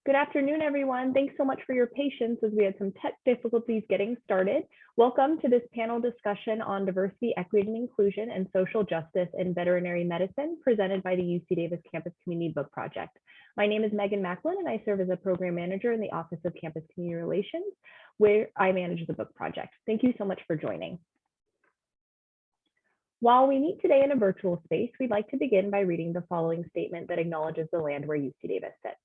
Good afternoon, everyone. Thanks so much for your patience as we had some tech difficulties getting started. Welcome to this panel discussion on diversity, equity, and inclusion and social justice in veterinary medicine, presented by the UC Davis Campus Community Book Project. My name is Megan Macklin, and I serve as a program manager in the Office of Campus Community Relations, where I manage the book project. Thank you so much for joining. While we meet today in a virtual space, we'd like to begin by reading the following statement that acknowledges the land where UC Davis sits.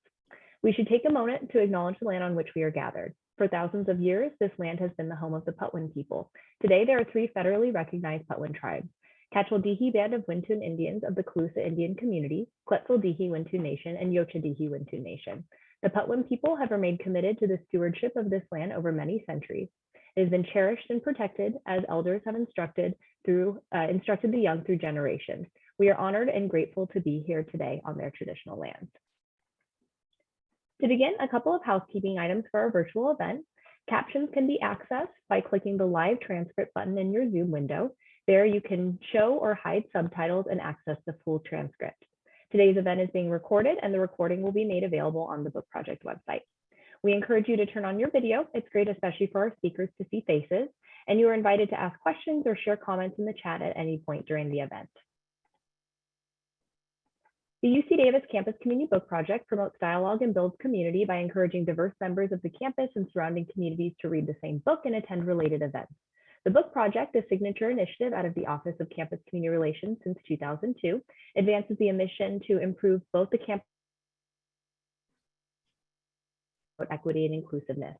We should take a moment to acknowledge the land on which we are gathered. For thousands of years, this land has been the home of the Patwin people. Today, there are three federally recognized Patwin tribes: Catchwell-Dehee Band of Wintun Indians of the Calusa Indian Community, Quetzal-Dehee Wintun Nation, and Yocha-Dehee Wintun Nation. The Patwin people have remained committed to the stewardship of this land over many centuries. It has been cherished and protected as elders have instructed the young through generations. We are honored and grateful to be here today on their traditional lands. To begin, a couple of housekeeping items for our virtual event. Captions can be accessed by clicking the live transcript button in your Zoom window. There you can show or hide subtitles and access the full transcript. Today's event is being recorded and the recording will be made available on the Book Project website. We encourage you to turn on your video. It's great, especially for our speakers, to see faces, and you are invited to ask questions or share comments in the chat at any point during the event. The UC Davis Campus Community Book Project promotes dialogue and builds community by encouraging diverse members of the campus and surrounding communities to read the same book and attend related events. The Book Project, a signature initiative out of the Office of Campus Community Relations since 2002, advances the mission to improve both the campus equity and inclusiveness.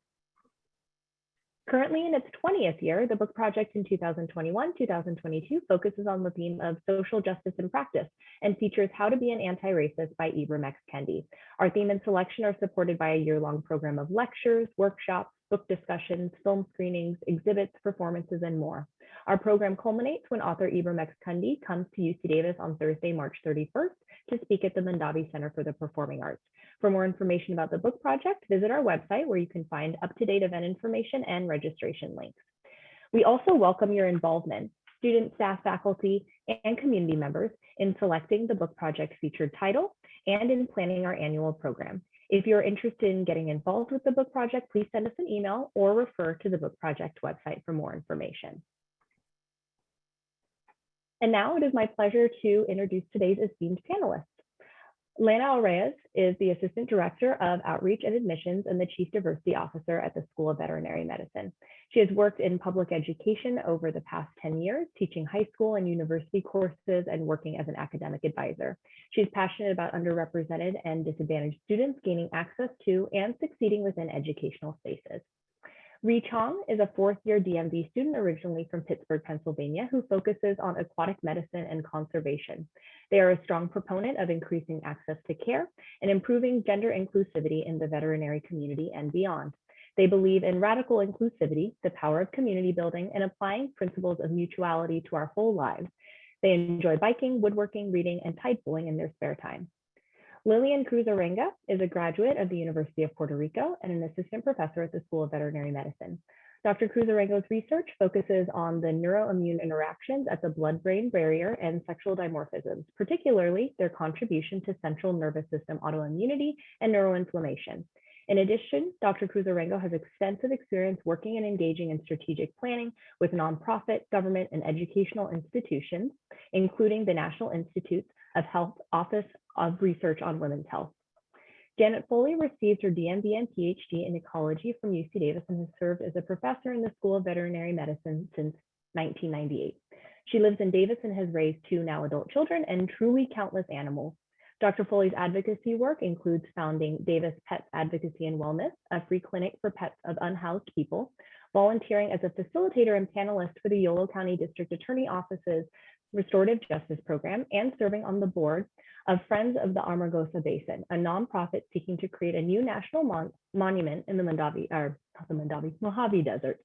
Currently in its 20th year, the Book Project in 2021-2022 focuses on the theme of social justice in practice and features How to Be an Anti-Racist by Ibram X. Kendi. Our theme and selection are supported by a year-long program of lectures, workshops, book discussions, film screenings, exhibits, performances, and more. Our program culminates when author Ibram X. Kendi comes to UC Davis on Thursday, March 31st to speak at the Mandavi Center for the Performing Arts. For more information about the Book Project, visit our website where you can find up-to-date event information and registration links. We also welcome your involvement, students, staff, faculty, and community members in selecting the Book Project featured title and in planning our annual program. If you're interested in getting involved with the Book Project, please send us an email or refer to the Book Project website for more information. And now it is my pleasure to introduce today's esteemed panelists. Lena Al-Rayess is the Assistant Director of Outreach and Admissions and the Chief Diversity Officer at the School of Veterinary Medicine. She has worked in public education over the past 10 years, teaching high school and university courses and working as an academic advisor. She's passionate about underrepresented and disadvantaged students gaining access to and succeeding within educational spaces. Chang is a fourth-year DMV student originally from Pittsburgh, Pennsylvania, who focuses on aquatic medicine and conservation. They are a strong proponent of increasing access to care and improving gender inclusivity in the veterinary community and beyond. They believe in radical inclusivity, the power of community building, and applying principles of mutuality to our whole lives. They enjoy biking, woodworking, reading, and tide pooling in their spare time. Lillian Cruz-Orengo is a graduate of the University of Puerto Rico and an assistant professor at the School of Veterinary Medicine. Dr. Cruz-Orengo's research focuses on the neuroimmune interactions at the blood-brain barrier and sexual dimorphisms, particularly their contribution to central nervous system autoimmunity and neuroinflammation. In addition, Dr. Cruz-Orengo has extensive experience working and engaging in strategic planning with nonprofit, government, and educational institutions, including the National Institutes of Health Office of Research on Women's Health. Janet Foley received her DMB and PhD in ecology from UC Davis and has served as a professor in the School of Veterinary Medicine since 1998. She lives in Davis and has raised 2 now adult children and truly countless animals. Dr. Foley's advocacy work includes founding Davis Pets Advocacy and Wellness, a free clinic for pets of unhoused people, volunteering as a facilitator and panelist for the Yolo County District Attorney Office's Restorative Justice Program, and serving on the board of Friends of the Amargosa Basin, a nonprofit seeking to create a new national monument in the Mojave Desert.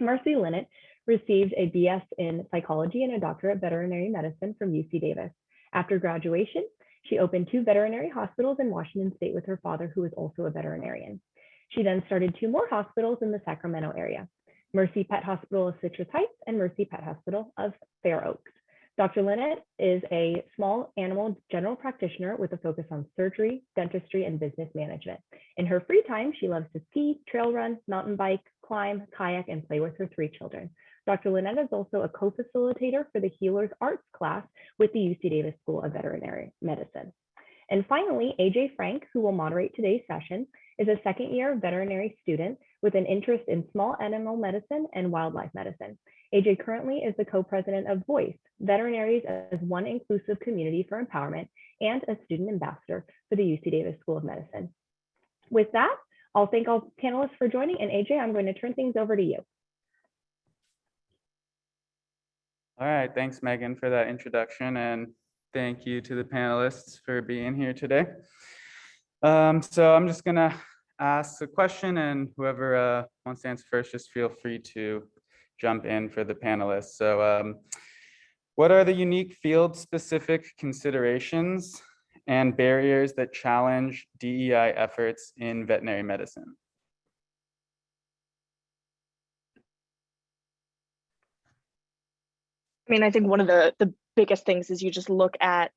Marci Linett received a BS in psychology and a doctorate of veterinary medicine from UC Davis. After graduation, she opened 2 veterinary hospitals in Washington State with her father, who is also a veterinarian. She then started 2 more hospitals in the Sacramento area, Mercy Pet Hospital of Citrus Heights and Mercy Pet Hospital of Fair Oaks. Dr. Linett is a small animal general practitioner with a focus on surgery, dentistry, and business management. In her free time, she loves to ski, trail run, mountain bike, climb, kayak, and play with her 3 children. Dr. Linett is also a co-facilitator for the Healers Arts class with the UC Davis School of Veterinary Medicine. And finally, AJ Frank, who will moderate today's session, is a second-year veterinary student with an interest in small animal medicine and wildlife medicine. AJ currently is the co-president of Voice, Veterinaries as One Inclusive Community for Empowerment, and a student ambassador for the UC Davis School of Medicine. With that, I'll thank all panelists for joining, and AJ, I'm going to turn things over to you. All right, thanks, Megan, for that introduction, and thank you to the panelists for being here today. So I'm just gonna ask a question, and whoever wants to answer first, just feel free to jump in for the panelists. So what are the unique field-specific considerations and barriers that challenge DEI efforts in veterinary medicine? I mean, I think one of the biggest things is you just look at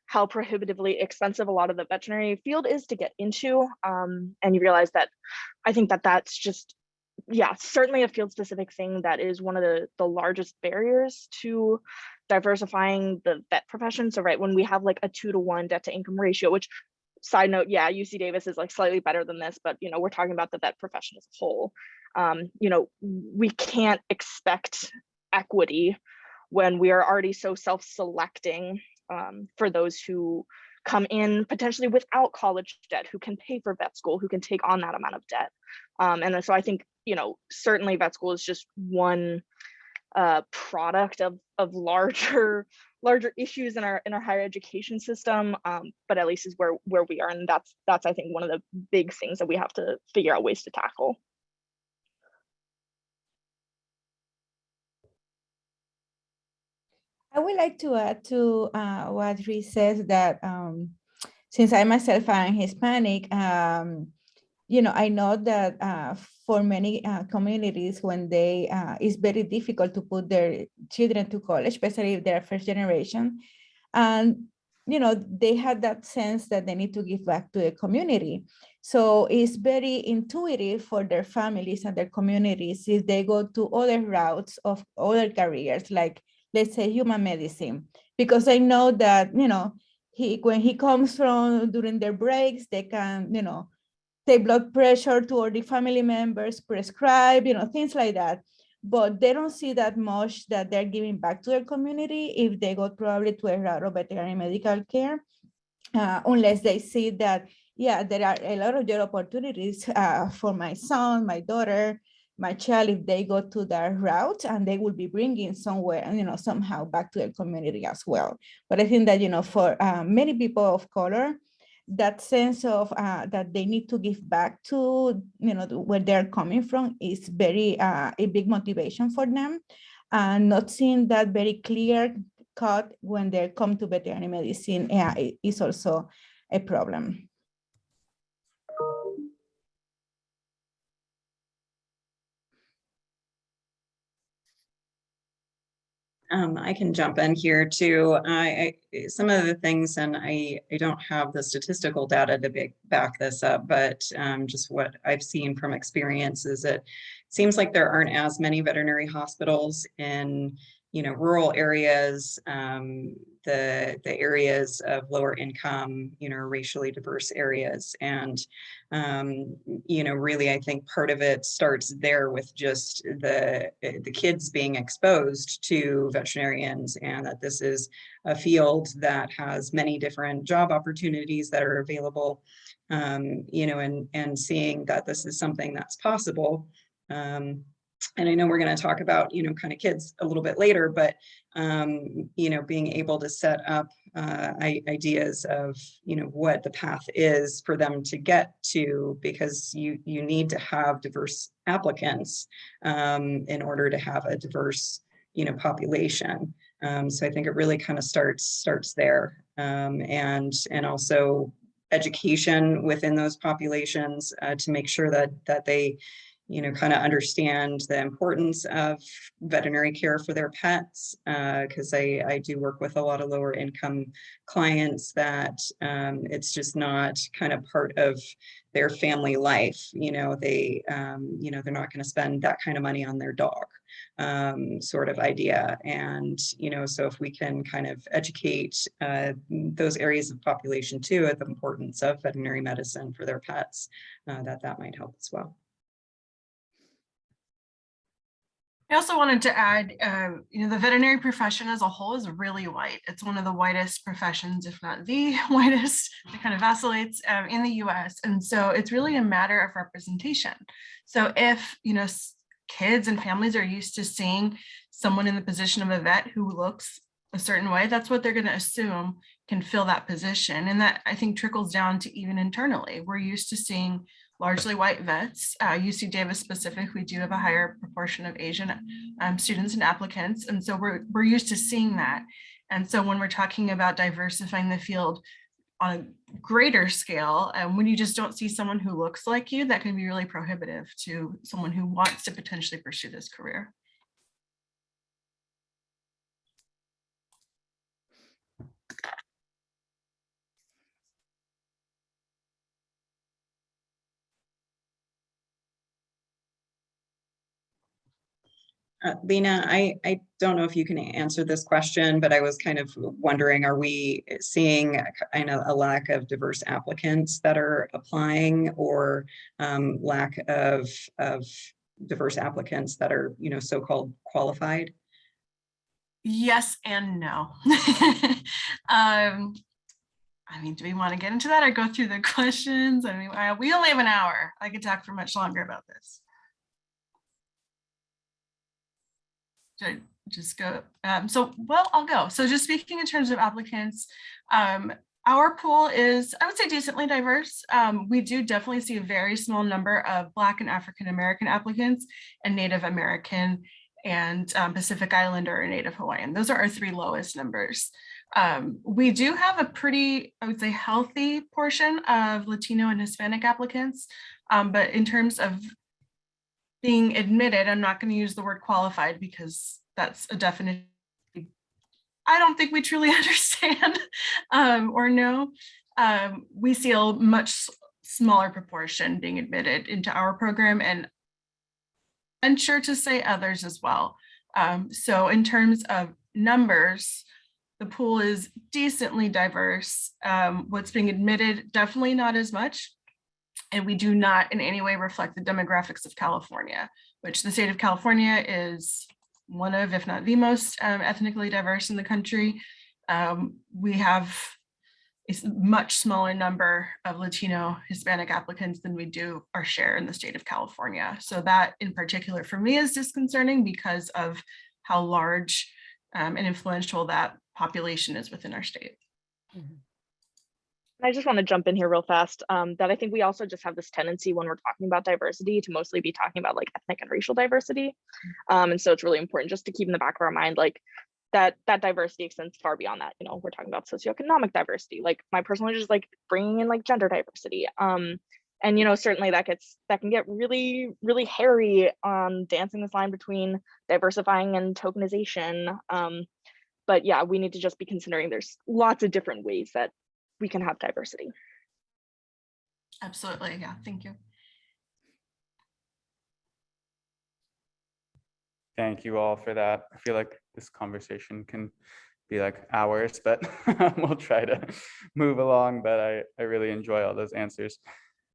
how prohibitively expensive a lot of the veterinary field is to get into. And you realize that I think that that's just, yeah, certainly a field specific thing that is one of the largest barriers to diversifying the vet profession. So right, when we have like a 2-to-1 debt to income ratio, which, side note, yeah, UC Davis is like slightly better than this, but you know, we're talking about the vet profession as a whole. You know, we can't expect equity when we are already so self-selecting for those who come in potentially without college debt, who can pay for vet school, who can take on that amount of debt. And so I think, you know, certainly vet school is just one product of larger issues in our higher education system, but at least is where we are, and that's I think one of the big things that we have to figure out ways to tackle. I would like to add to what Rhys says that since I myself am Hispanic, you know, I know that for many communities, when they, it's very difficult to put their children to college, especially if they're first generation. And, you know, they had that sense that they need to give back to the community. So it's very intuitive for their families and their communities if they go to other routes of other careers, like let's say human medicine, because I know that, you know, when he comes from during their breaks, they can, you know, take blood pressure to all the family members, prescribe, you know, things like that. But they don't see that much that they're giving back to their community if they go probably to a route of veterinary medical care, unless they see that, yeah, there are a lot of job opportunities for my son, my daughter, my child, if they go to that route, and they will be bringing somewhere, you know, somehow back to their community as well. But I think that, you know, for many people of color, that sense of that they need to give back to, you know, where they're coming from is very a big motivation for them, and not seeing that very clear cut when they come to veterinary medicine is also a problem. I can jump in here too. Some of the things, and I don't have the statistical data to back this up, but just what I've seen from experience is it seems like there aren't as many veterinary hospitals in, you know, rural areas, the areas of lower income, you know, racially diverse areas. And, you know, really, I think part of it starts there with just the kids being exposed to veterinarians, and that this is a field that has many different job opportunities that are available, you know, and seeing that this is something that's possible. And I know we're going to talk about, you know, kind of kids a little bit later, but, you know, being able to set up ideas of, you know, what the path is for them to get to, because you need to have diverse applicants in order to have a diverse, you know, population. So I think it really kind of starts there, and also education within those populations to make sure that they, kind of understand the importance of veterinary care for their pets, because I do work with a lot of lower income clients that it's just not kind of part of their family life. They're not going to spend that kind of money on their dog, sort of idea. And, so if we can kind of educate those areas of population too, at the importance of veterinary medicine for their pets, that might help as well. I also wanted to add, the veterinary profession as a whole is really white. It's one of the whitest professions, if not the whitest. It kind of vacillates in the US. And so it's really a matter of representation. So if, kids and families are used to seeing someone in the position of a vet who looks a certain way, that's what they're going to assume can fill that position. And that, I think, trickles down to even internally. We're used to seeing largely white vets. UC Davis specific, we do have a higher proportion of Asian students and applicants. And so we're used to seeing that. And so when we're talking about diversifying the field on a greater scale, and when you just don't see someone who looks like you, that can be really prohibitive to someone who wants to potentially pursue this career. Lena, I don't know if you can answer this question, but I was kind of wondering, are we seeing a lack of diverse applicants that are applying, or lack of diverse applicants that are, so-called qualified? Yes and no. Do we want to get into that or go through the questions? We only have an hour. I could talk for much longer about this. Just go. I'll go. So just speaking in terms of applicants, our pool is, I would say, decently diverse. We do definitely see a very small number of Black and African-American applicants, and Native American and Pacific Islander or Native Hawaiian. Those are our three lowest numbers. We do have a pretty, I would say, healthy portion of Latino and Hispanic applicants, but in terms of being admitted, I'm not going to use the word qualified because that's a definition I don't think we truly understand or know. We see a much smaller proportion being admitted into our program, and I'm sure to say others as well. So in terms of numbers, the pool is decently diverse. What's being admitted, definitely not as much. And we do not in any way reflect the demographics of California, which the state of California is one of, if not the most ethnically diverse in the country. We have a much smaller number of Latino Hispanic applicants than we do our share in the state of California. So that in particular for me is disconcerting because of how large and influential that population is within our state. Mm-hmm. I just want to jump in here real fast, that I think we also just have this tendency when we're talking about diversity to mostly be talking about like ethnic and racial diversity. And so it's really important just to keep in the back of our mind, like that diversity extends far beyond that. We're talking about socioeconomic diversity, like my personal just like bringing in like gender diversity. And, certainly that can get really, really hairy on dancing this line between diversifying and tokenization. But yeah, we need to just be considering there's lots of different ways that we can have diversity. Absolutely, yeah, thank you. Thank you all for that. I feel like this conversation can be like hours, but we'll try to move along, but I really enjoy all those answers.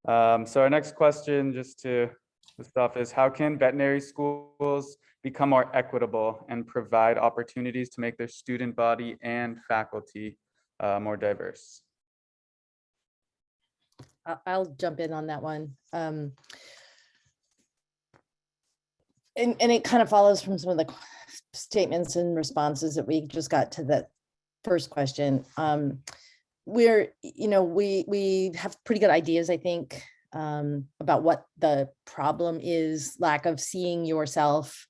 So our next question, just to stop, is how can veterinary schools become more equitable and provide opportunities to make their student body and faculty more diverse? I'll jump in on that one. And it kind of follows from some of the statements and responses that we just got to that first question. We have pretty good ideas, I think, about what the problem is: lack of seeing yourself.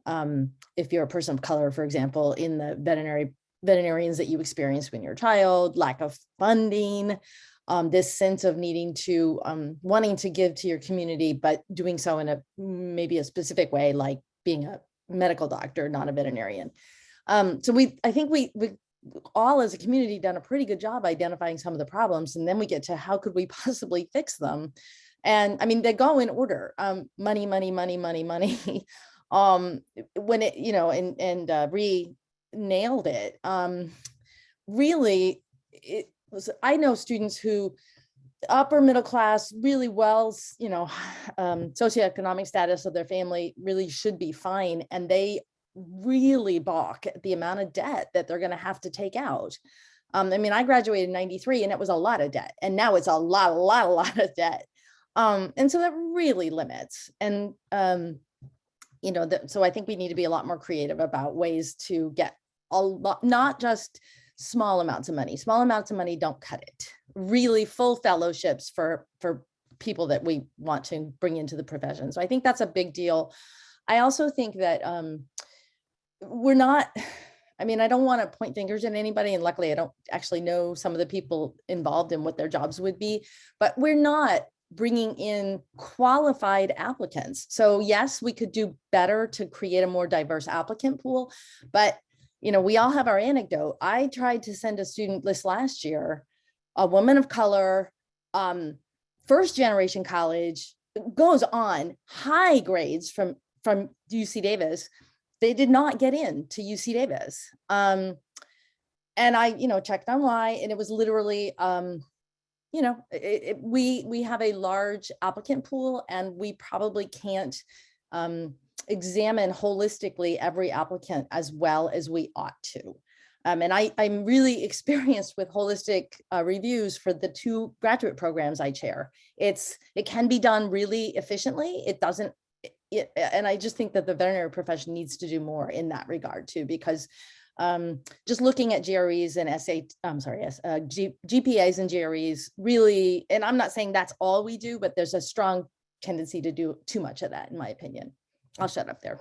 If you're a person of color, for example, in the veterinarians that you experienced when you're a child, lack of funding, this sense of needing to, wanting to give to your community, but doing so in a maybe a specific way, like being a medical doctor, not a veterinarian. So I think we all as a community done a pretty good job identifying some of the problems, and then we get to how could we possibly fix them. And I mean, they go in order, money, money, money, money, money. When it, you know, and Ree nailed it. Really, it was, I know students who upper middle class, really well, you know, socioeconomic status of their family really should be fine. And they really balk at the amount of debt that they're going to have to take out. I mean, I graduated in '93 and it was a lot of debt. And now it's a lot of debt. And so that really limits. And, you know, so I think we need to be a lot more creative about ways to get a lot, not just small amounts of money. Small amounts of money don't cut it. Really full fellowships for people that we want to bring into the profession. So I think that's a big deal. I also think that we're not, I mean, I don't want to point fingers at anybody, and luckily I don't actually know some of the people involved and what their jobs would be, but we're not bringing in qualified applicants. So yes, we could do better to create a more diverse applicant pool, but you know, we all have our anecdote. I tried to send a student list last year, a woman of color, first generation college, goes on, high grades from UC Davis. They did not get into UC Davis. And I, you know, checked on why, and it was literally, you know, we have a large applicant pool, and we probably can't examine holistically every applicant as well as we ought to. And I'm really experienced with holistic reviews for the 2 graduate programs I chair. It can be done really efficiently. It doesn't, and I just think that the veterinary profession needs to do more in that regard too, because just looking at GREs and GPAs and GREs really, and I'm not saying that's all we do, but there's a strong tendency to do too much of that, in my opinion. I'll shut up there.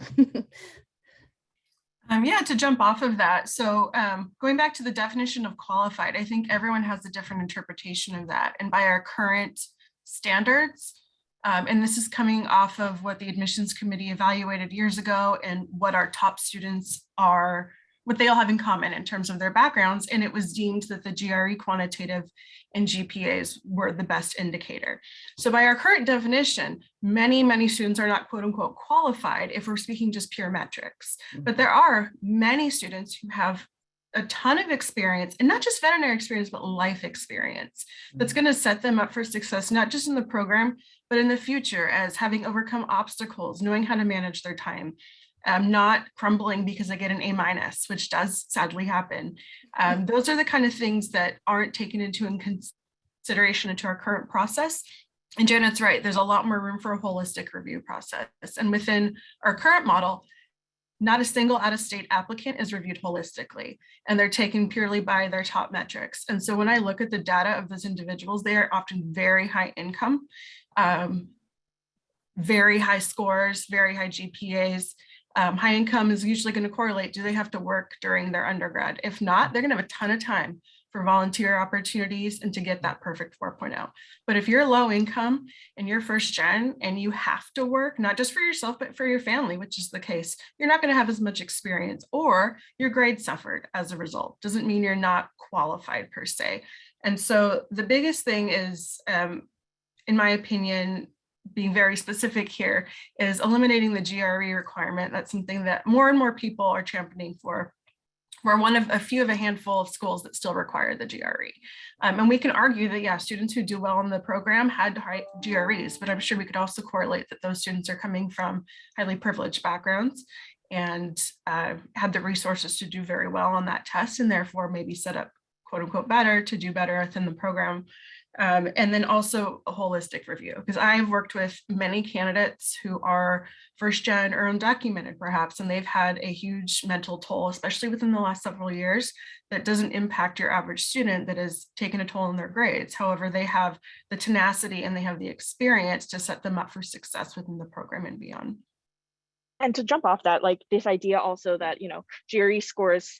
Yeah, to jump off of that. So going back to the definition of qualified, I think everyone has a different interpretation of that. And by our current standards, and this is coming off of what the admissions committee evaluated years ago and what our top students are, what they all have in common in terms of their backgrounds. And it was deemed that the GRE quantitative and GPAs were the best indicator. So by our current definition, many students are not quote unquote qualified if we're speaking just pure metrics. But there are many students who have a ton of experience, and not just veterinary experience, but life experience that's going to set them up for success, not just in the program, but in the future, as having overcome obstacles, knowing how to manage their time, not crumbling because I get an A-, which does sadly happen. Those are the kind of things that aren't taken into consideration into our current process. And Janet's right, there's a lot more room for a holistic review process. And within our current model, not a single out-of-state applicant is reviewed holistically, and they're taken purely by their top metrics. And so when I look at the data of those individuals, they are often very high income, very high scores, very high GPAs. High income is usually going to correlate. Do they have to work during their undergrad? If not, they're going to have a ton of time for volunteer opportunities and to get that perfect 4.0. But if you're low income and you're first gen and you have to work, not just for yourself, but for your family, which is the case, you're not going to have as much experience, or your grades suffered as a result. Doesn't mean you're not qualified per se. And so the biggest thing is, in my opinion, being very specific here, is eliminating the GRE requirement. That's something that more and more people are championing for. We're one of a handful of schools that still require the GRE. And we can argue that, yeah, students who do well in the program had high GREs, but I'm sure we could also correlate that those students are coming from highly privileged backgrounds and had the resources to do very well on that test, and therefore maybe set up quote unquote better to do better within the program. And then also a holistic review, because I've worked with many candidates who are first gen or undocumented perhaps, and they've had a huge mental toll, especially within the last several years, that doesn't impact your average student that has taken a toll on their grades. However, they have the tenacity and they have the experience to set them up for success within the program and beyond. And to jump off that, like this idea also that, you know, GRE scores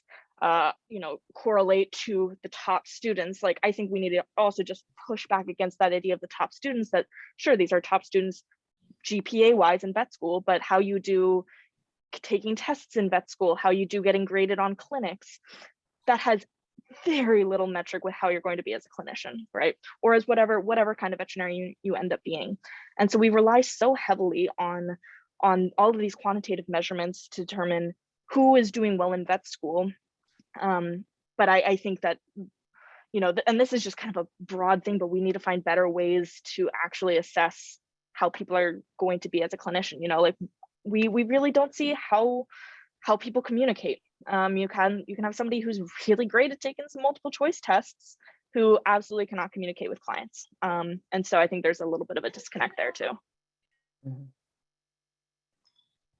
correlate to the top students. Like, I think we need to also just push back against that idea of the top students, that sure, these are top students GPA wise in vet school, but how you do taking tests in vet school, how you do getting graded on clinics, that has very little metric with how you're going to be as a clinician, right? Or as whatever kind of veterinarian you end up being. And so we rely so heavily on all of these quantitative measurements to determine who is doing well in vet school. But I think that, and this is just kind of a broad thing, but we need to find better ways to actually assess how people are going to be as a clinician. Like we really don't see how people communicate. You can have somebody who's really great at taking some multiple choice tests who absolutely cannot communicate with clients. And so I think there's a little bit of a disconnect there too. Mhm.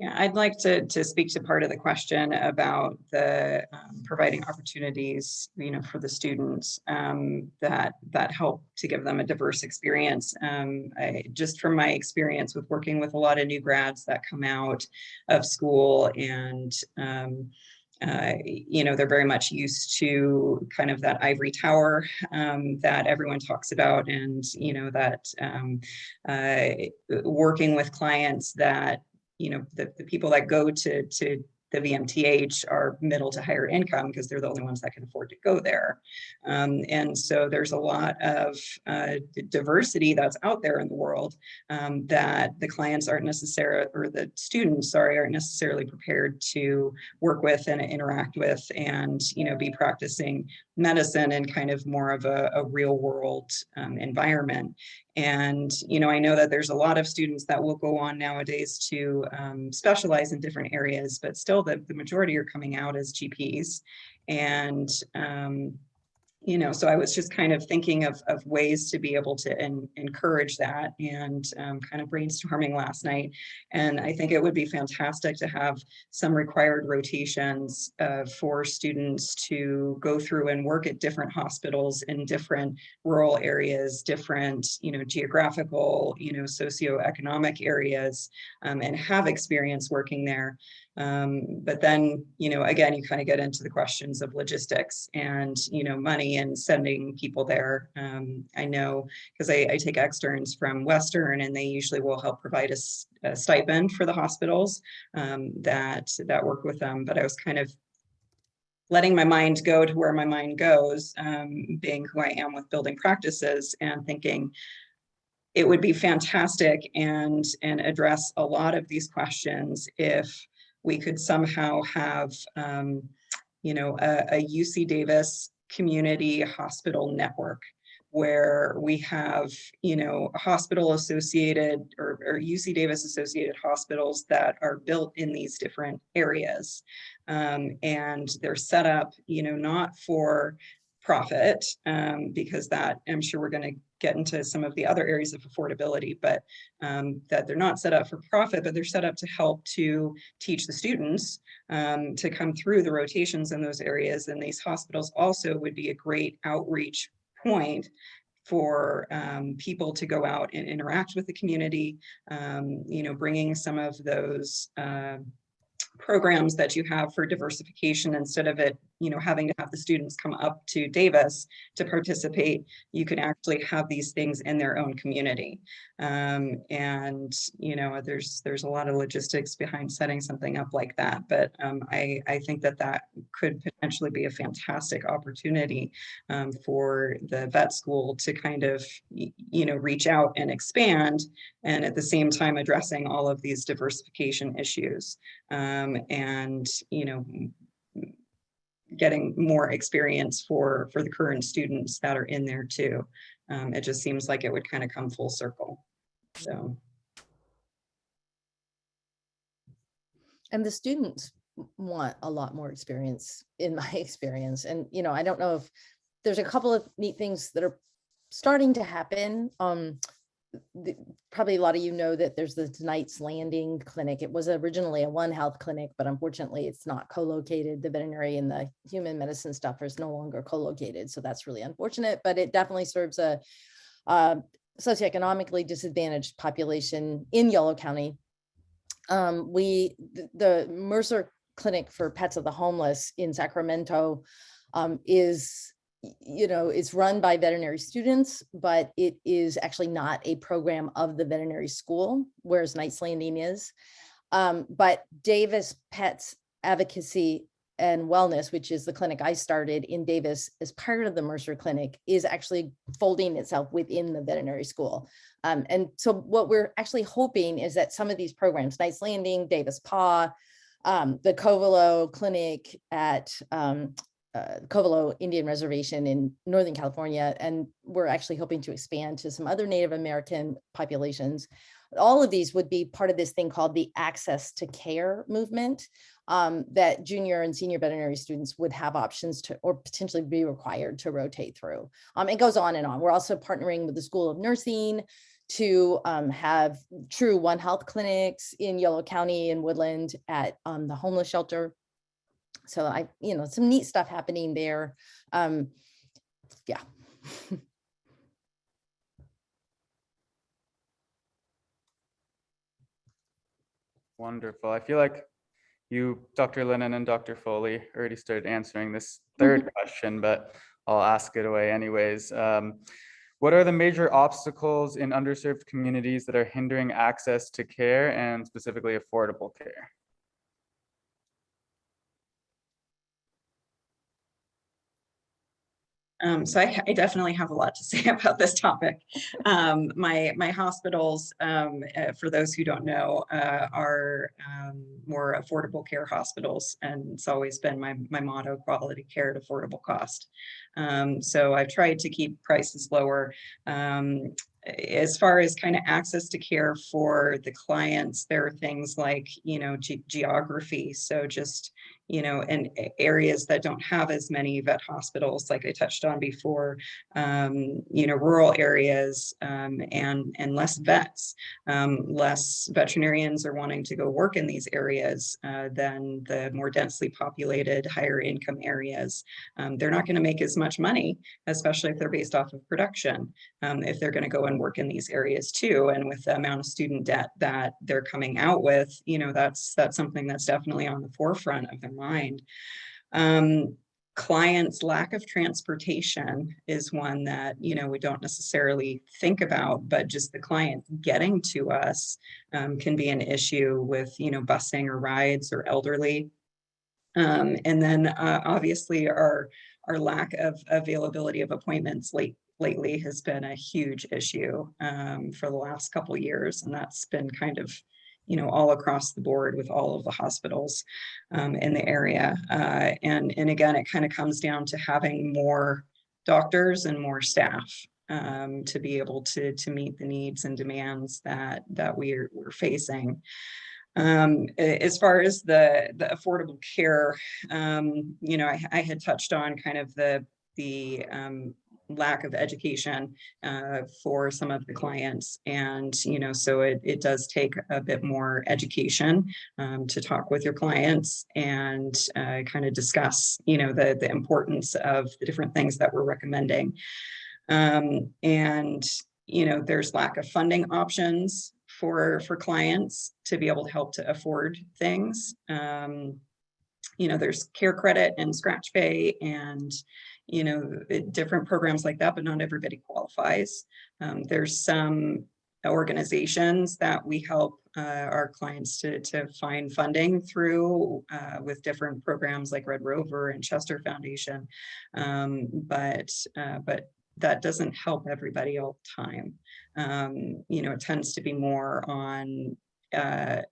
Yeah, I'd like to speak to part of the question about the providing opportunities, for the students that help to give them a diverse experience. Just from my experience with working with a lot of new grads that come out of school, and they're very much used to kind of that ivory tower that everyone talks about, and that working with clients that the people that go to the VMTH are middle to higher income because they're the only ones that can afford to go there. And so there's a lot of diversity that's out there in the world that the clients aren't necessarily, or the students, sorry, aren't necessarily prepared to work with and interact with, and be practicing medicine in kind of more of a real world environment. And, I know that there's a lot of students that will go on nowadays to specialize in different areas, but still the majority are coming out as GPs. And, so I was just kind of thinking of ways to be able to encourage that, and kind of brainstorming last night. And I think it would be fantastic to have some required rotations for students to go through and work at different hospitals in different rural areas, different, geographical, socioeconomic areas, and have experience working there. But then, again, you kind of get into the questions of logistics and, money and sending people there. I know because I take externs from Western, and they usually will help provide a stipend for the hospitals that work with them. But I was kind of letting my mind go to where my mind goes, being who I am with building practices, and thinking it would be fantastic and address a lot of these questions if we could somehow have, a UC Davis community hospital network where we have, hospital associated or UC Davis associated hospitals that are built in these different areas. And they're set up, not for profit, because that, I'm sure we're going to get into some of the other areas of affordability, but that they're not set up for profit, but they're set up to help to teach the students to come through the rotations in those areas. And these hospitals also would be a great outreach point for people to go out and interact with the community, bringing some of those programs that you have for diversification, instead of it, having to have the students come up to Davis to participate, you can actually have these things in their own community. And, there's a lot of logistics behind setting something up like that. But I think that could potentially be a fantastic opportunity for the vet school to kind of, reach out and expand, and at the same time addressing all of these diversification issues. And getting more experience for the current students that are in there too. It just seems like it would kind of come full circle. So. And the students want a lot more experience, in my experience. And, I don't know if there's a couple of neat things that are starting to happen. Probably a lot of that there's the Tonight's Landing clinic. It was originally a One Health clinic, but unfortunately it's not co-located. The veterinary and the human medicine stuff is no longer co-located. So that's really unfortunate, but it definitely serves a socioeconomically disadvantaged population in Yolo County. The Mercer clinic for pets of the homeless in Sacramento is, it's run by veterinary students, but it is actually not a program of the veterinary school, whereas Knights Landing is. But Davis Pets Advocacy and Wellness, which is the clinic I started in Davis as part of the Mercer Clinic, is actually folding itself within the veterinary school. And so what we're actually hoping is that some of these programs, Knights Landing, Davis Paw, the Covelo Clinic at Covelo Indian Reservation in Northern California, and we're actually hoping to expand to some other Native American populations. All of these would be part of this thing called the Access to Care movement, that junior and senior veterinary students would have options to, or potentially be required to rotate through. It goes on and on. We're also partnering with the School of Nursing to have true One Health clinics in Yolo County and Woodland at the homeless shelter. So some neat stuff happening there. Yeah. Wonderful. I feel like you, Dr. Linett and Dr. Foley, already started answering this third question, but I'll ask it away anyways. What are the major obstacles in underserved communities that are hindering access to care and specifically affordable care? So I definitely have a lot to say about this topic. My hospitals, for those who don't know, are more affordable care hospitals, and it's always been my motto: quality care at affordable cost. So I've tried to keep prices lower. As far as kind of access to care for the clients, there are things like, geography. So just, in areas that don't have as many vet hospitals, like I touched on before, rural areas, and less vets, less veterinarians are wanting to go work in these areas than the more densely populated, higher income areas. They're not going to make as much money, especially if they're based off of production, if they're going to go and work in these areas too. And with the amount of student debt that they're coming out with, that's something that's definitely on the forefront of their mind. Clients' lack of transportation is one that, we don't necessarily think about, but just the client getting to us can be an issue with, busing or rides or elderly. And then obviously our lack of availability of appointments lately has been a huge issue for the last couple of years. And that's been kind of, all across the board with all of the hospitals in the area. And again, it kind of comes down to having more doctors and more staff to be able to meet the needs and demands that we're facing. As far as the affordable care, I had touched on kind of the lack of education for some of the clients, and so it does take a bit more education to talk with your clients and kind of discuss the importance of the different things that we're recommending, and there's lack of funding options for clients to be able to help to afford things. There's care credit and scratch pay and different programs like that, but not everybody qualifies. There's some organizations that we help our clients to find funding through with different programs like Red Rover and Chester Foundation, but that doesn't help everybody all the time. It tends to be more on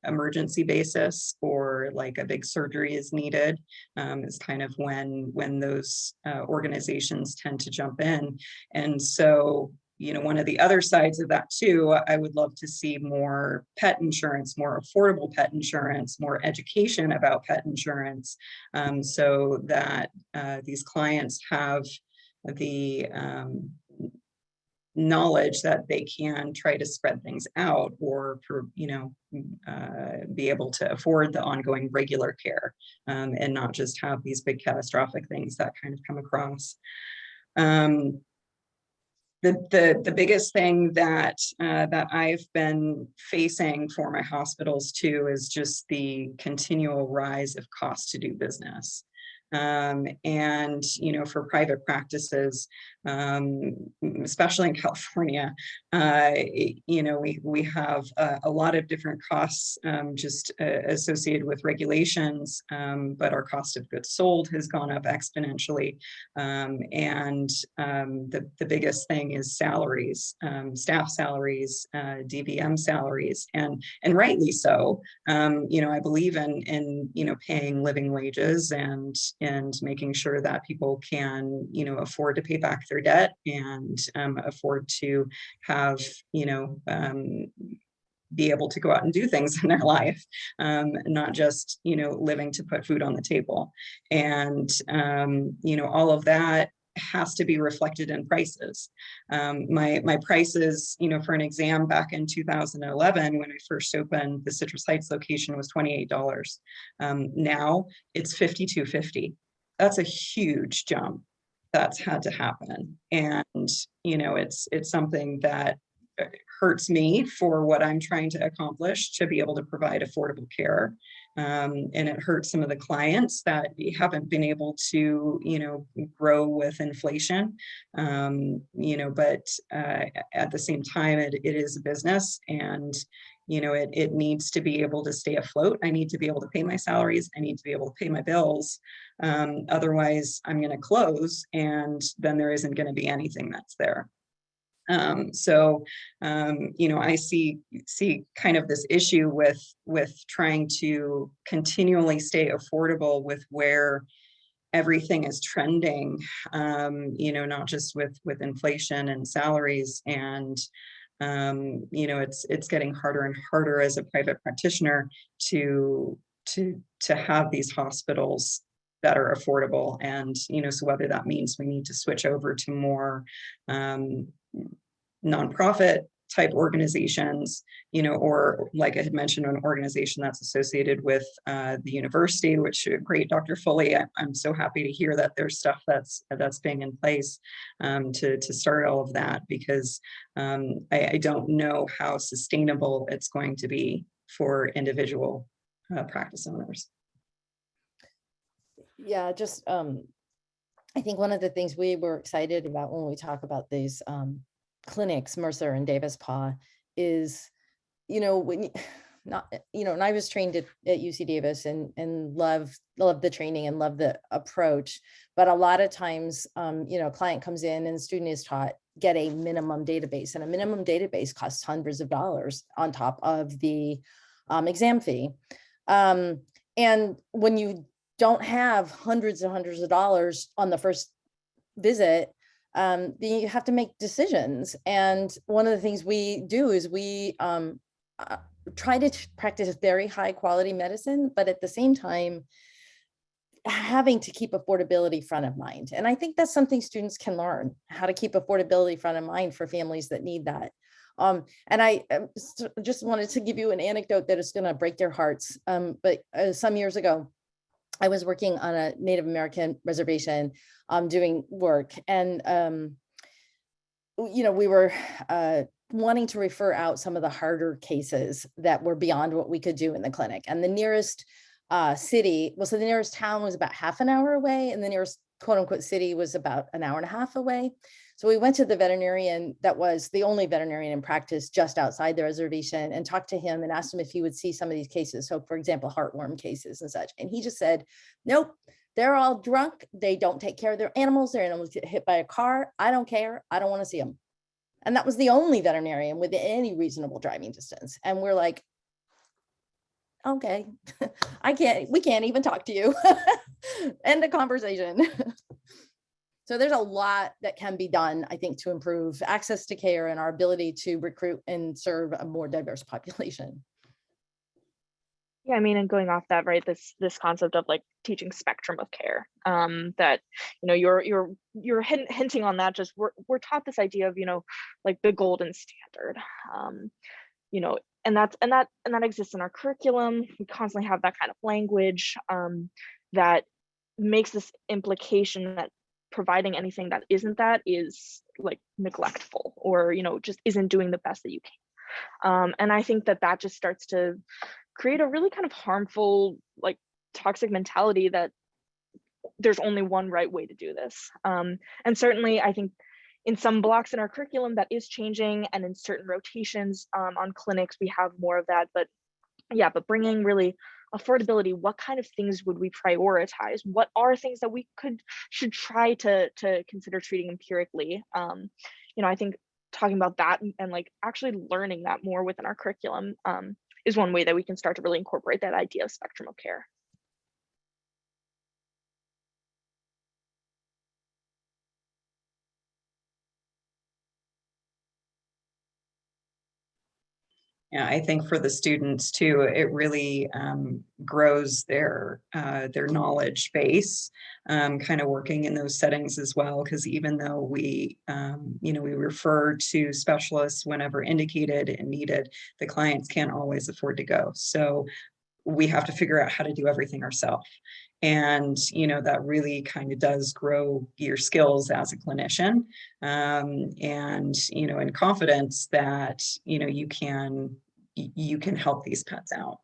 emergency basis, or like a big surgery is needed, is kind of when those organizations tend to jump in. And so, one of the other sides of that too, I would love to see more pet insurance, more affordable pet insurance, more education about pet insurance, so that these clients have the knowledge that they can try to spread things out, or be able to afford the ongoing regular care, and not just have these big catastrophic things that kind of come across. The biggest thing that that I've been facing for my hospitals too is just the continual rise of cost to do business. And, you know, for private practices, especially in California, you know, we have a lot of different costs just associated with regulations, but our cost of goods sold has gone up exponentially. And the biggest thing is salaries, staff salaries, DVM salaries, and rightly so. You know, I believe in you know, paying living wages and making sure that people can, you know, afford to pay back their debt and afford to have, you know, be able to go out and do things in their life, not just, you know, living to put food on the table. And, you know, all of that has to be reflected in prices. My prices, you know, for an exam back in 2011, when I first opened the Citrus Heights location, was $28. Now it's $52.50. That's a huge jump that's had to happen. And, you know, it's something that hurts me for what I'm trying to accomplish to be able to provide affordable care. And it hurts some of the clients that haven't been able to, you know, grow with inflation. You know, but at the same time, it is a business, and, you know, it needs to be able to stay afloat. I need to be able to pay my salaries. I need to be able to pay my bills. Otherwise, I'm going to close, and then there isn't going to be anything that's there. So, you know, I see kind of this issue with trying to continually stay affordable with where everything is trending, you know, not just with inflation and salaries. And, you know, it's getting harder and harder as a private practitioner to have these hospitals that are affordable. And, you know, so whether that means we need to switch over to more nonprofit type organizations, you know, or like I had mentioned, an organization that's associated with the university, which great, Dr. Foley, I'm so happy to hear that there's stuff that's being in place to start all of that, because I don't know how sustainable it's going to be for individual practice owners. Yeah, just I think one of the things we were excited about when we talk about these clinics, Mercer and Davis Paw, is, you know, when you, not, you know, and I was trained at UC Davis and love the training and love the approach, but a lot of times, you know, a client comes in and the student is taught, get a minimum database, and a minimum database costs hundreds of dollars on top of the exam fee. And when you don't have hundreds and hundreds of dollars on the first visit, then you have to make decisions. And one of the things we do is we try to practice very high quality medicine, but at the same time, having to keep affordability front of mind. And I think that's something students can learn, how to keep affordability front of mind for families that need that. And I just wanted to give you an anecdote that is going to break your hearts. But some years ago, I was working on a Native American reservation, doing work, and you know, we were wanting to refer out some of the harder cases that were beyond what we could do in the clinic. And the nearest city, well, so the nearest town was about half an hour away, and the nearest quote unquote city was about an hour and a half away. So we went to the veterinarian that was the only veterinarian in practice just outside the reservation, and talked to him and asked him if he would see some of these cases. So for example, heartworm cases and such. And he just said, nope, they're all drunk. They don't take care of their animals. Their animals get hit by a car. I don't care. I don't want to see them. And that was the only veterinarian within any reasonable driving distance. And we're like, okay, we can't even talk to you. End the conversation. So there's a lot that can be done, I think, to improve access to care and our ability to recruit and serve a more diverse population. Yeah, I mean, and going off that, right, this concept of like teaching spectrum of care, that, you know, you're hinting on that. Just we're taught this idea of, you know, like the golden standard, you know, and that exists in our curriculum. We constantly have that kind of language that makes this implication that providing anything that isn't that is like neglectful, or, you know, just isn't doing the best that you can. And I think that that just starts to create a really kind of harmful, like toxic mentality that there's only one right way to do this. And certainly I think in some blocks in our curriculum that is changing, and in certain rotations on clinics, we have more of that. But yeah, but bringing really affordability, what kind of things would we prioritize? What are things that we should try to consider treating empirically? You know, I think talking about that and like actually learning that more within our curriculum is one way that we can start to really incorporate that idea of spectrum of care. Yeah, I think for the students too, it really grows their knowledge base, kind of working in those settings as well. Because even though we, you know, we refer to specialists whenever indicated and needed, the clients can't always afford to go. So we have to figure out how to do everything ourselves. And, you know, that really kind of does grow your skills as a clinician, and, you know, in confidence that, you know, you can help these pets out.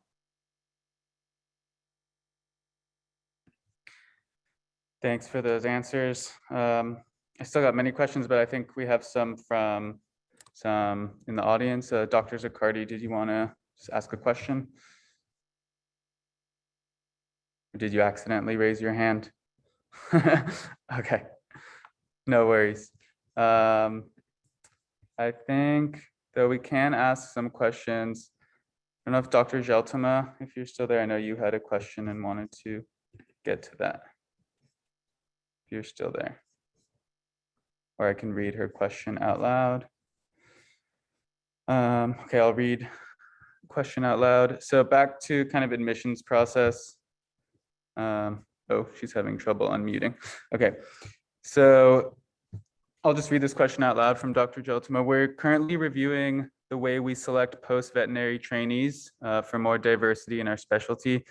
Thanks for those answers. I still got many questions, but I think we have some from some in the audience. Dr. Zaccardi, did you want to just ask a question? Or did you accidentally raise your hand? Okay, no worries. I think that we can ask some questions. I don't know if Dr. Geltema, if you're still there, I know you had a question and wanted to get to that. If you're still there. Or I can read her question out loud. Okay, I'll read the question out loud. So back to kind of admissions process. Oh, she's having trouble unmuting. Okay, so I'll just read this question out loud from Dr. Geltema. We're currently reviewing the way we select post-veterinary trainees for more diversity in our specialty,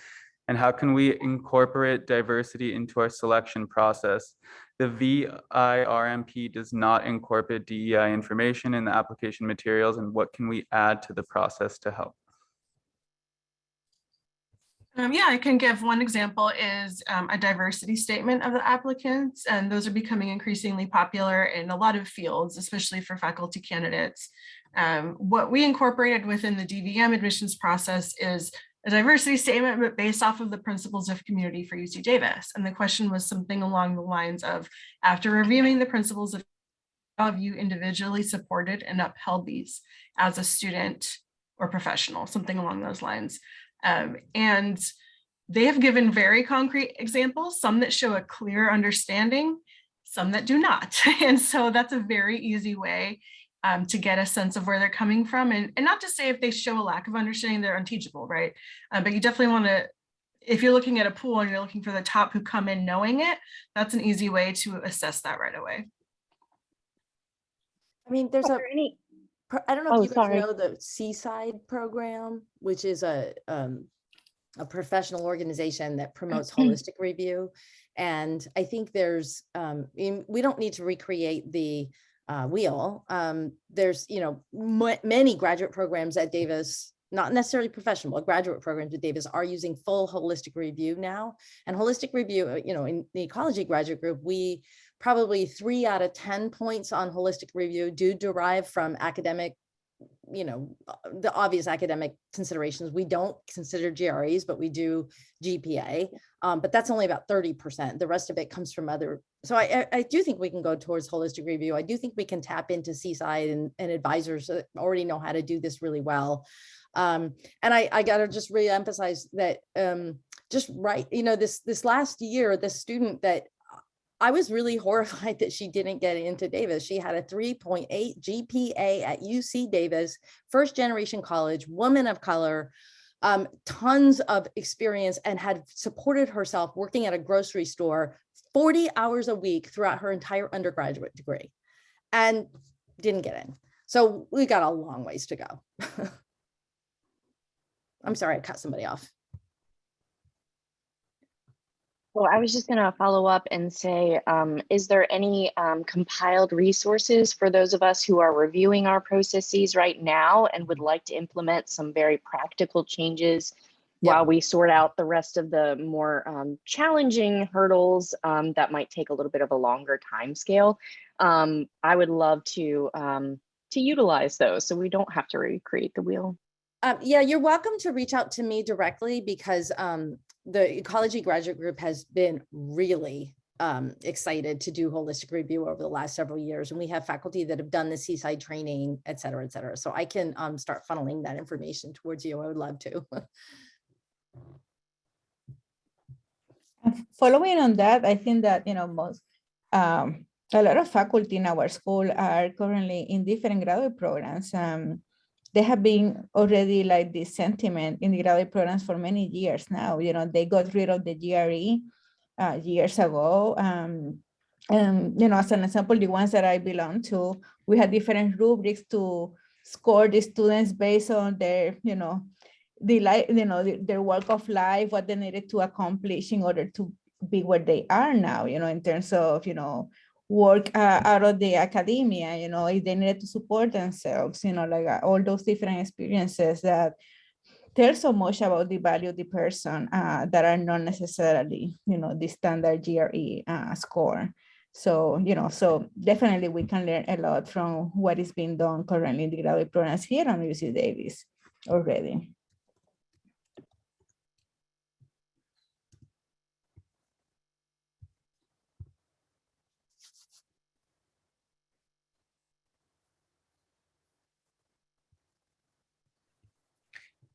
and how can we incorporate diversity into our selection process. The VIRMP does not incorporate DEI information in the application materials, and what can we add to the process to help? Yeah, I can give one example is a diversity statement of the applicants, and those are becoming increasingly popular in a lot of fields, especially for faculty candidates. What we incorporated within the DVM admissions process is a diversity statement, but based off of the principles of community for UC Davis. And the question was something along the lines of, after reviewing the principles of how have you individually supported and upheld these as a student or professional, something along those lines. And they have given very concrete examples, some that show a clear understanding, some that do not. And so that's a very easy way to get a sense of where they're coming from. And not to say if they show a lack of understanding, they're unteachable, right? But you definitely want to, if you're looking at a pool and you're looking for the top who come in knowing it, that's an easy way to assess that right away. I mean, there's I don't know if you guys sorry. know the Seaside program, which is a professional organization that promotes holistic review. And I think there's, we don't need to recreate the wheel. There's, you know, many graduate programs at Davis, not necessarily professional, but graduate programs at Davis are using full holistic review now. And holistic review, you know, in the ecology graduate group, we probably 3 out of 10 points on holistic review do derive from academic, you know, the obvious academic considerations. We don't consider GREs, but we do GPA, but that's only about 30%. The rest of it comes from other. So I do think we can go towards holistic review. I do think we can tap into Seaside and advisors that already know how to do this really well. And I got to just reemphasize that just right, you know, this last year, this student that I was really horrified that she didn't get into Davis. She had a 3.8 GPA at UC Davis, first generation college, woman of color, tons of experience, and had supported herself working at a grocery store 40 hours a week throughout her entire undergraduate degree, and didn't get in. So we got a long ways to go. I'm sorry, I cut somebody off. Well, I was just going to follow up and say, is there any compiled resources for those of us who are reviewing our processes right now and would like to implement some very practical changes while we sort out the rest of the more challenging hurdles that might take a little bit of a longer time scale? I would love to utilize those so we don't have to recreate the wheel. Yeah, you're welcome to reach out to me directly because the Ecology Graduate Group has been really excited to do holistic review over the last several years. And we have faculty that have done the Seaside training, et cetera, et cetera. So I can start funneling that information towards you. I would love to. Following on that, I think that, most, a lot of faculty in our school are currently in different graduate programs. There have been already like this sentiment in the graduate programs for many years now. They got rid of the GRE years ago. And, as an example, the ones that I belong to, we had different rubrics to score the students based on their, their work of life, what they needed to accomplish in order to be where they are now, in terms of, work out of the academia, if they needed to support themselves, all those different experiences that tell so much about the value of the person that are not necessarily, the standard GRE score. So, so definitely we can learn a lot from what is being done currently in the graduate programs here at UC Davis already.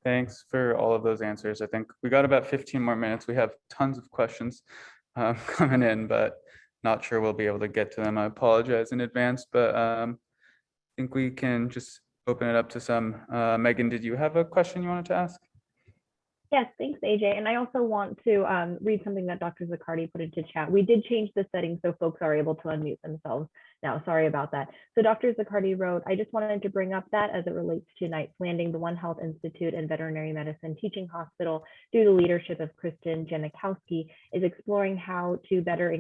Thanks for all of those answers. I think we got about 15 more minutes. We have tons of questions coming in, but not sure we'll be able to get to them. I apologize in advance, but I think we can just open it up to some. Megan, did you have a question you wanted to ask? Yes, thanks, AJ. And I also want to read something that Dr. Zaccardi put into chat. We did change the settings so folks are able to unmute themselves now. Sorry about that. So Dr. Zaccardi wrote, I just wanted to bring up that as it relates to Knight's Landing, the One Health Institute and Veterinary Medicine Teaching Hospital, through the leadership of Kristen Janikowski, is exploring how to better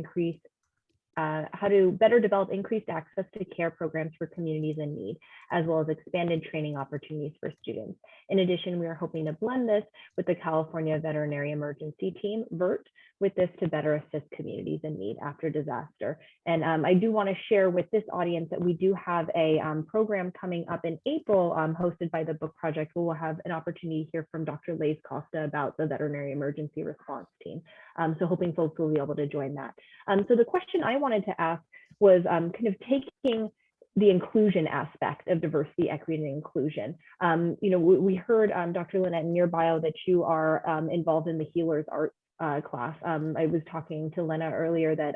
develop increased access to care programs for communities in need, as well as expanded training opportunities for students. In addition, we are hoping to blend this with the California Veterinary Emergency Team, VERT, with this to better assist communities in need after disaster. And I do want to share with this audience that we do have a program coming up in April hosted by the Book Project, where we'll have an opportunity to hear from Dr. Lays Costa about the Veterinary Emergency Response Team. So hoping folks will be able to join that. So the question I wanted to ask was kind of taking the inclusion aspect of diversity, equity, and inclusion. We heard Dr. Linett in your bio that you are involved in the Healers Art class. I was talking to Lena earlier that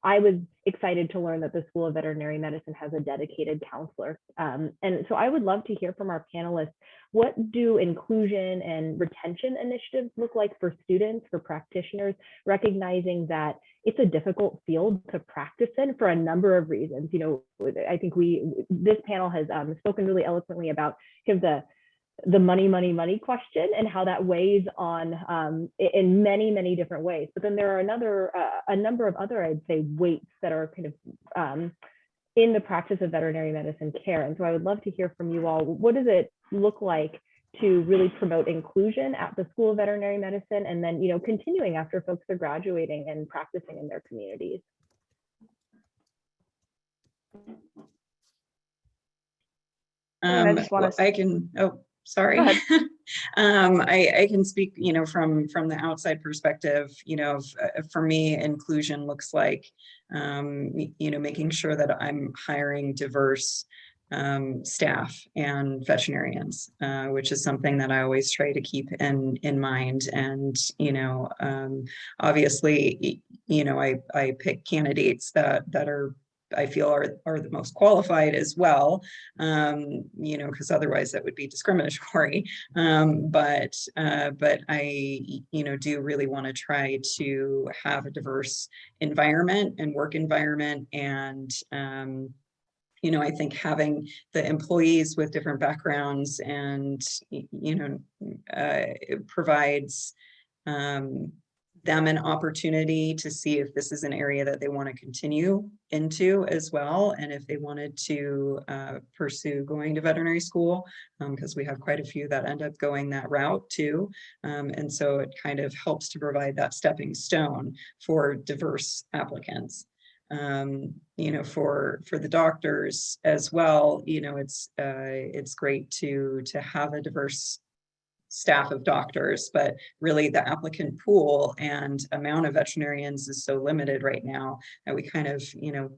I was excited to learn that the School of Veterinary Medicine has a dedicated counselor. And so I would love to hear from our panelists, what do inclusion and retention initiatives look like for students, for practitioners, recognizing that it's a difficult field to practice in for a number of reasons. I think this panel has spoken really eloquently about kind of the money question and how that weighs on in many different ways. But then there are a number of other, I'd say, weights that are kind of in the practice of veterinary medicine care. And so I would love to hear from you all. What does it look like to really promote inclusion at the School of Veterinary Medicine, and then continuing after folks are graduating and practicing in their communities? I can. Oh, sorry. I can speak, from the outside perspective. For me, inclusion looks like, making sure that I'm hiring diverse staff and veterinarians, which is something that I always try to keep in mind. And, obviously, I pick candidates that I feel are the most qualified as well, because otherwise that would be discriminatory. But I, do really want to try to have a diverse environment and work environment. And, I think having the employees with different backgrounds and, it provides them an opportunity to see if this is an area that they want to continue into as well, and if they wanted to pursue going to veterinary school, because we have quite a few that end up going that route too. And so it kind of helps to provide that stepping stone for diverse applicants. You know, for the doctors as well, you know, it's great to have a diverse staff of doctors, but really the applicant pool and amount of veterinarians is so limited right now that we kind of, you know,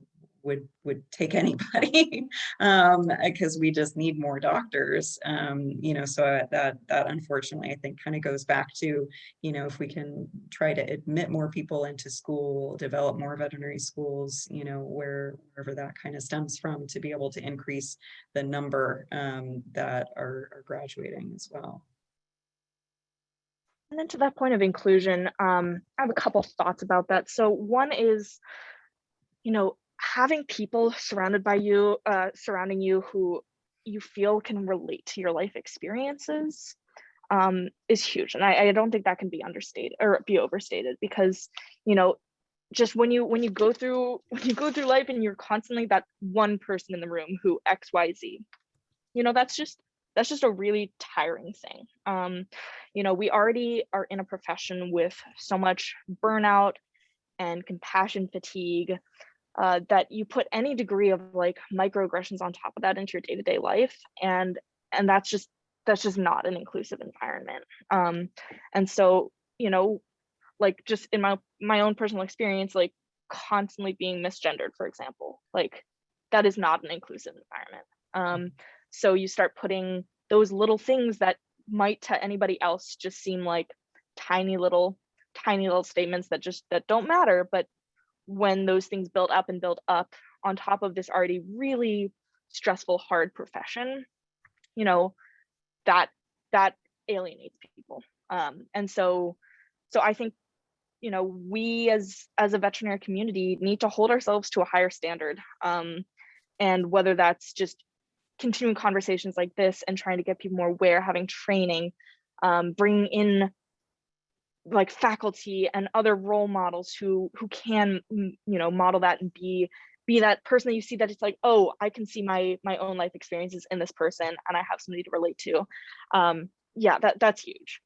would take anybody because we just need more doctors. You know, so that unfortunately I think kind of goes back to, you know, if we can try to admit more people into school, develop more veterinary schools, you know, wherever that kind of stems from, to be able to increase the number that are graduating as well. And then to that point of inclusion, I have a couple thoughts about that. So one is, you know, having people surrounding you who you feel can relate to your life experiences is huge. And I don't think that can be understated or be overstated, because, you know, just when you go through life and you're constantly that one person in the room who XYZ, you know, that's just a really tiring thing. You know, we already are in a profession with so much burnout and compassion fatigue that you put any degree of like microaggressions on top of that into your day-to-day life, and that's just not an inclusive environment. And so, you know, like just in my own personal experience, like constantly being misgendered, for example, like that is not an inclusive environment. So you start putting those little things that might to anybody else just seem like tiny little statements that don't matter, but when those things build up on top of this already really stressful, hard profession, you know, that alienates people. And so I think, you know, we as a veterinary community need to hold ourselves to a higher standard. And whether that's just continuing conversations like this and trying to get people more aware, having training, bringing in like faculty and other role models who can, you know, model that and be that person that you see that it's like, oh, I can see my own life experiences in this person and I have somebody to relate to. Yeah, that's huge.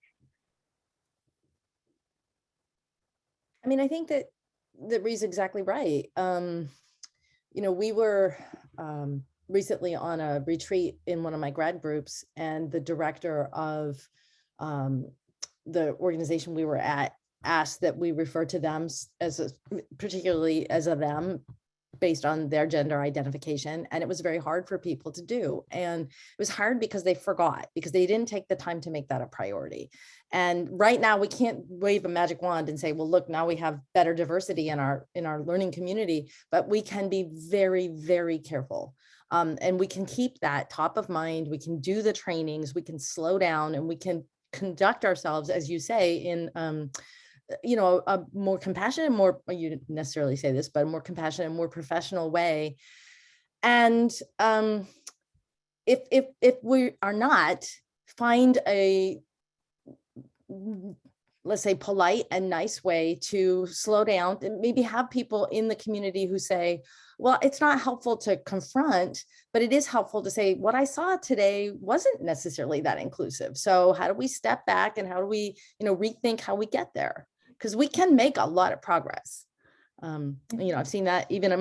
I mean, I think that Ree's exactly right. You know, we were recently on a retreat in one of my grad groups, and the director of the organization we were at asked that we refer to them particularly as a them based on their gender identification. And it was very hard for people to do. And it was hard because they forgot, because they didn't take the time to make that a priority. And right now we can't wave a magic wand and say, well, look, now we have better diversity in our learning community, but we can be very, very careful. And we can keep that top of mind. We can do the trainings, we can slow down, and we can conduct ourselves, as you say, in you know, a more compassionate, more, you didn't necessarily say this, but a more compassionate, more professional way. And if we are not, find a, let's say, polite and nice way to slow down, and maybe have people in the community who say, well, it's not helpful to confront, but it is helpful to say, what I saw today wasn't necessarily that inclusive. So how do we step back, and how do we, you know, rethink how we get there? Because we can make a lot of progress. You know, I've seen that even in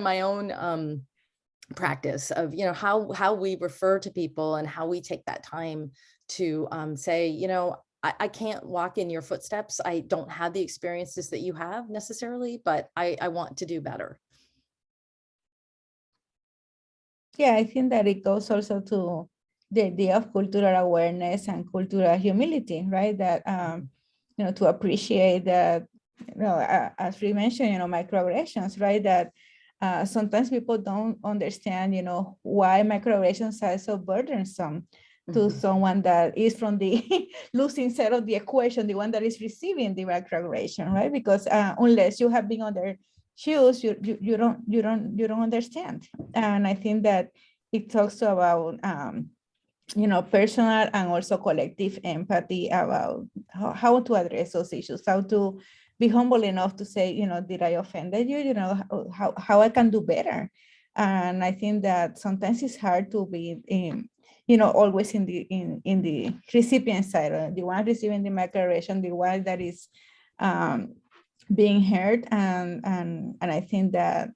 my own, practice of, you know, how we refer to people and how we take that time to say, you know, I can't walk in your footsteps. I don't have the experiences that you have necessarily, but I want to do better. Yeah, I think that it goes also to the idea of cultural awareness and cultural humility, right? That, you know, to appreciate that, you know, as we mentioned, you know, microaggressions, right? That sometimes people don't understand, you know, why microaggressions are so burdensome to someone that is from the losing side of the equation, the one that is receiving the microaggression, right? Because unless you have been on their shoes, you don't understand. And I think that it talks about personal and also collective empathy about how to address those issues, how to be humble enough to say, did I offend you? How I can do better. And I think that sometimes it's hard to be, always in the recipient side, the one receiving the microaggression, the one that is being heard. And I think that,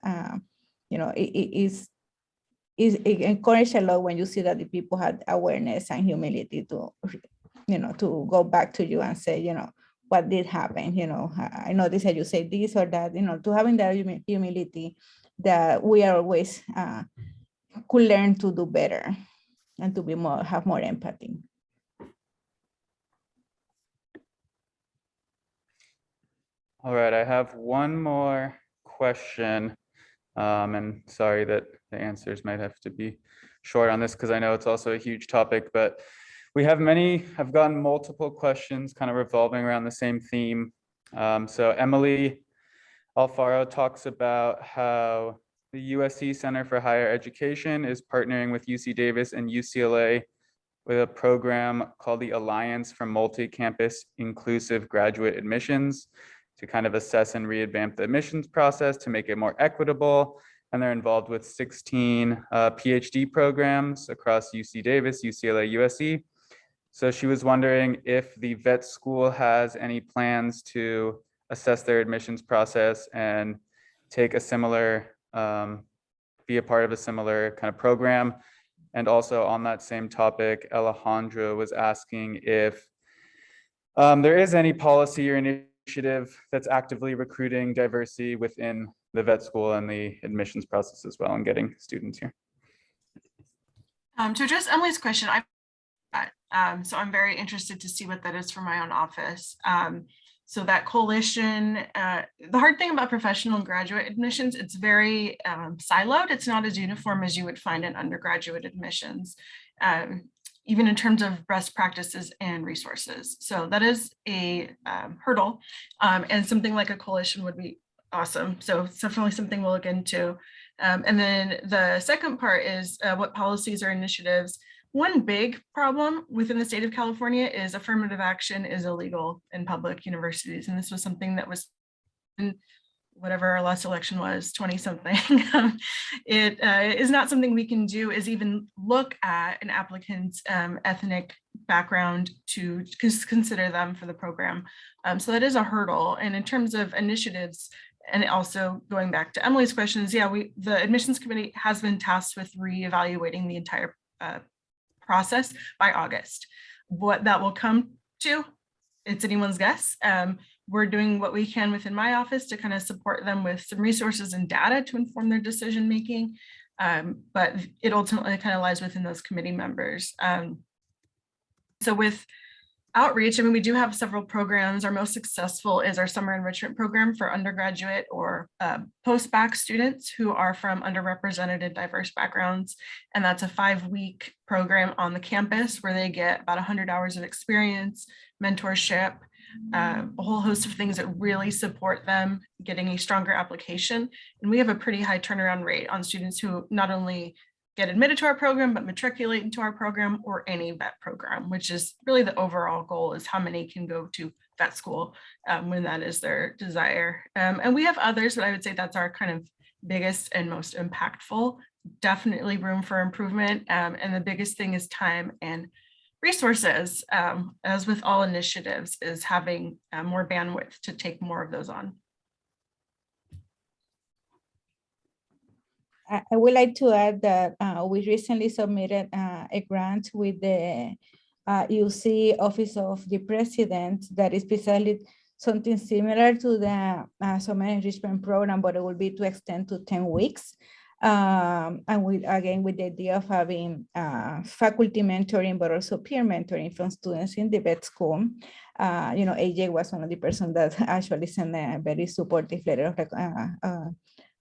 it encourages a lot when you see that the people had awareness and humility to go back to you and say, what did happen? I noticed that you say this or that, to having that humility that we are always could learn to do better and to be have more empathy. All right, I have one more question. And sorry that the answers might have to be short on this because I know it's also a huge topic, but I've gotten multiple questions kind of revolving around the same theme. So Emily Alfaro talks about how the USC Center for Higher Education is partnering with UC Davis and UCLA with a program called the Alliance for Multicampus Inclusive Graduate Admissions to kind of assess and revamp the admissions process to make it more equitable. And they're involved with 16 PhD programs across UC Davis, UCLA, USC. So she was wondering if the vet school has any plans to assess their admissions process and take a similar, be a part of a similar kind of program. And also on that same topic, Alejandro was asking if there is any policy or initiative that's actively recruiting diversity within the vet school and the admissions process as well and getting students here. To address Emily's question, so I'm very interested to see what that is for my own office. So that coalition, the hard thing about professional and graduate admissions, it's very siloed. It's not as uniform as you would find in undergraduate admissions, even in terms of best practices and resources. So that is a hurdle, and something like a coalition would be awesome. So it's definitely something we'll look into. And then the second part is what policies or initiatives. One big problem within the state of California is affirmative action is illegal in public universities. And this was something that was in whatever our last election was, 20 something. It is not something we can do is even look at an applicant's ethnic background to consider them for the program. So that is a hurdle. And in terms of initiatives, and also going back to Emily's questions, yeah, the admissions committee has been tasked with reevaluating the entire process by August. What that will come to, it's anyone's guess. We're doing what we can within my office to kind of support them with some resources and data to inform their decision making, but it ultimately kind of lies within those committee members. So with outreach, I mean, we do have several programs. Our most successful is our summer enrichment program for undergraduate or post-bac students who are from underrepresented diverse backgrounds. And that's a 5-week program on the campus where they get about 100 hours of experience, mentorship, a whole host of things that really support them getting a stronger application. And we have a pretty high turnaround rate on students who not only get admitted to our program, but matriculate into our program or any vet program, which is really the overall goal, is how many can go to vet school when that is their desire. And we have others, but I would say that's our kind of biggest and most impactful. Definitely room for improvement. And the biggest thing is time and resources, as with all initiatives, is having more bandwidth to take more of those on. I would like to add that we recently submitted a grant with the UC Office of the President that is precisely something similar to the summer enrichment program, but it will be to extend to 10 weeks. And again, with the idea of having faculty mentoring, but also peer mentoring from students in the vet school. AJ was one of the persons that actually sent a very supportive letter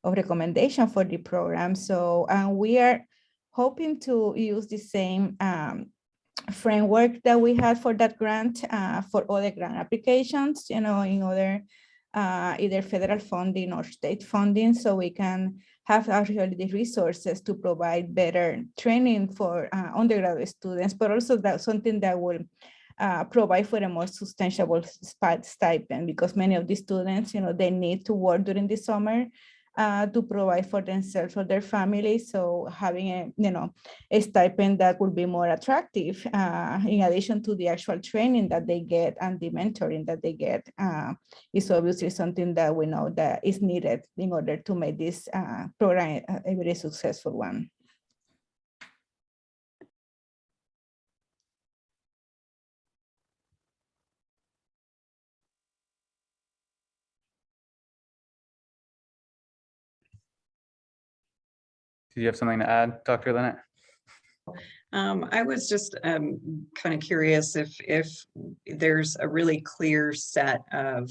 of recommendation for the program. So we are hoping to use the same framework that we had for that grant for other grant applications, in other either federal funding or state funding, so we can have actually the resources to provide better training for undergraduate students, but also that's something that will provide for a more sustainable stipend, because many of the students, they need to work during the summer to provide for themselves or their families. So having a stipend that would be more attractive, in addition to the actual training that they get and the mentoring that they get, is obviously something that we know that is needed in order to make this program a very successful one. Do you have something to add, Dr. Linett? I was just kind of curious if there's a really clear set of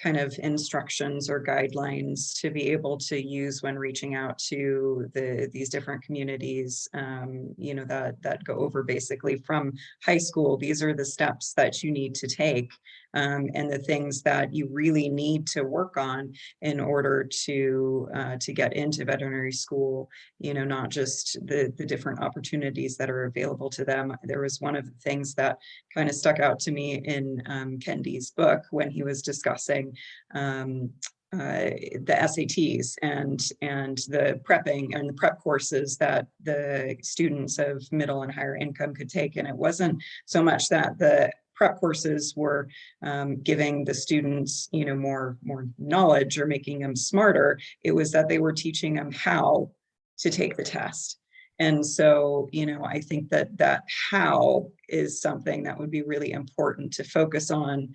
kind of instructions or guidelines to be able to use when reaching out to these different communities, that go over basically from high school. These are the steps that you need to take, and the things that you really need to work on in order to get into veterinary school, not just the different opportunities that are available to them. There was one of the things that kind of stuck out to me in Kendi's book when he was discussing the SATs and the prepping and the prep courses that the students of middle and higher income could take. And it wasn't so much that the prep courses were giving the students, more knowledge or making them smarter. It was that they were teaching them how to take the test. And so, I think that how is something that would be really important to focus on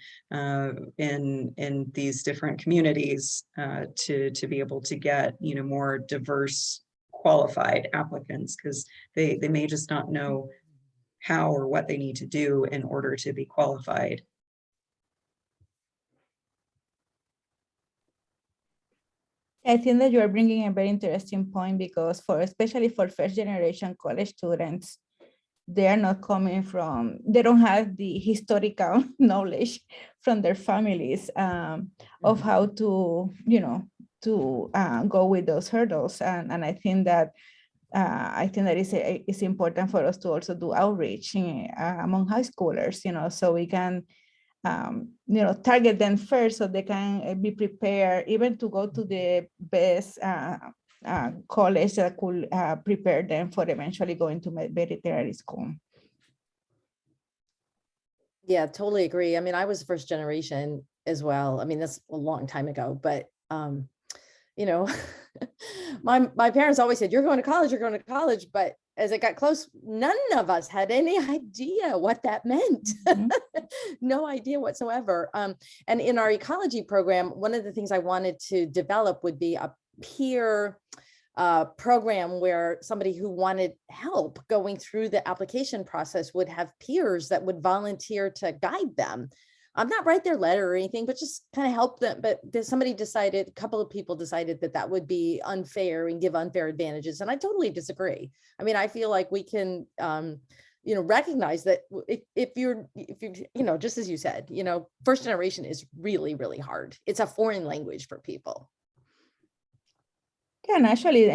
in these different communities to be able to get, more diverse, qualified applicants, because they may just not know how or what they need to do in order to be qualified. I think that you are bringing a very interesting point, because especially for first generation college students, they are not coming from, they don't have the historical knowledge from their families of how to, go with those hurdles. And I think that it's important for us to also do outreach among high schoolers, so we can target them first so they can be prepared even to go to the best college that could prepare them for eventually going to veterinary school. Yeah, totally agree. I mean, I was first generation as well. I mean, that's a long time ago, but my parents always said, you're going to college, but as it got close, none of us had any idea what that meant. Mm-hmm. No idea whatsoever. And in our ecology program, one of the things I wanted to develop would be a peer program where somebody who wanted help going through the application process would have peers that would volunteer to guide them. Not write their letter or anything, but just kind of help them. But a couple of people decided that would be unfair and give unfair advantages. And I totally disagree. I mean, I feel like we can, recognize that if you're, just as you said, first generation is really, really hard. It's a foreign language for people. Yeah, and actually,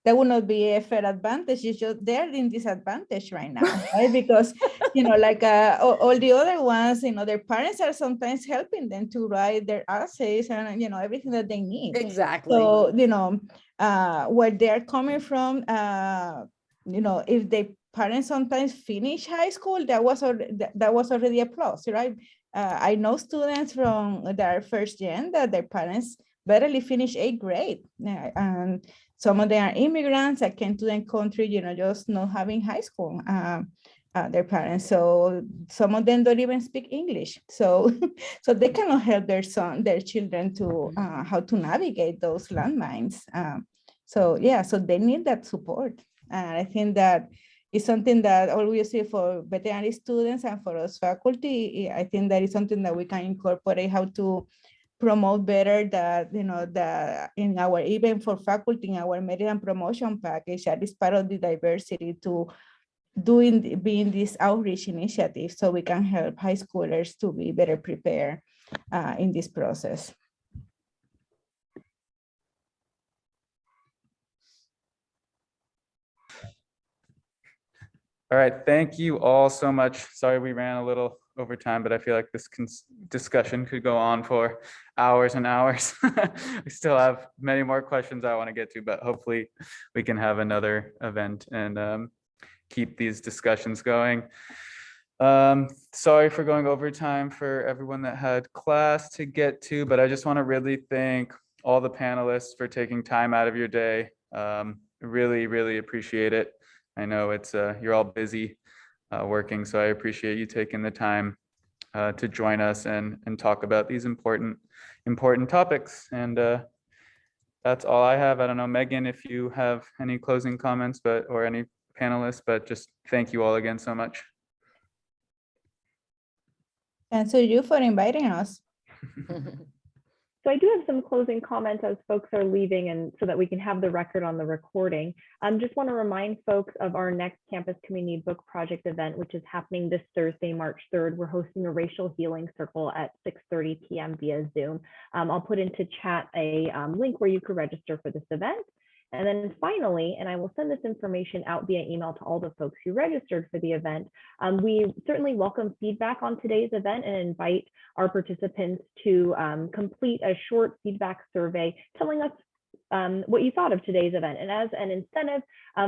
that would not be a fair advantage. It's just they're in disadvantage right now, right? Because, all the other ones, their parents are sometimes helping them to write their essays and, everything that they need. Exactly. So, where they're coming from, if the parents sometimes finish high school, that was already a plus, right? I know students from their first gen that their parents barely finish 8th grade. And some of them are immigrants that came to the country, just not having high school, their parents. So some of them don't even speak English. So they cannot help their children to how to navigate those landmines. So they need that support. And I think that is something that obviously for veterinary students and for us faculty, I think that is something that we can incorporate, how to promote better that, that in our, even for faculty, in our merit and promotion package, that is part of the diversity to being this outreach initiative, so we can help high schoolers to be better prepared in this process. All right, thank you all so much. Sorry we ran a little over time, but I feel like this discussion could go on for hours and hours. We still have many more questions I want to get to, but hopefully we can have another event and keep these discussions going. Sorry for going over time for everyone that had class to get to, but I just want to really thank all the panelists for taking time out of your day. Really, really appreciate it. I know it's you're all busy working, so I appreciate you taking the time to join us and talk about these important topics. And that's all I have. I don't know, Megan, if you have any closing comments, or any panelists, but just thank you all again so much. And so you for inviting us. So I do have some closing comments as folks are leaving, and so that we can have the record on the recording. Just want to remind folks of our next Campus Community Book Project event, which is happening this Thursday, March 3rd. We're hosting a racial healing circle at 6:30 p.m. via Zoom. I'll put into chat a link where you can register for this event. And then finally, and I will send this information out via email to all the folks who registered for the event, we certainly welcome feedback on today's event and invite our participants to complete a short feedback survey telling us what you thought of today's event. And as an incentive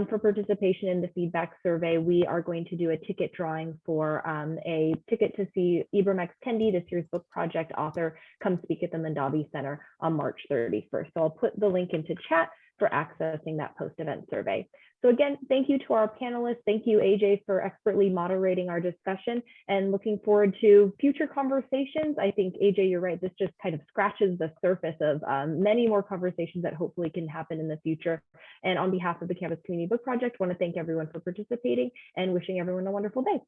for participation in the feedback survey, we are going to do a ticket drawing for a ticket to see Ibram X. Kendi, the Series Book Project author, come speak at the Mandavi Center on March 31st. So I'll put the link into chat for accessing that post-event survey. So again, thank you to our panelists. Thank you, AJ, for expertly moderating our discussion, and looking forward to future conversations. I think, AJ, you're right. This just kind of scratches the surface of many more conversations that hopefully can happen in the future. And on behalf of the Campus Community Book Project, I want to thank everyone for participating and wishing everyone a wonderful day.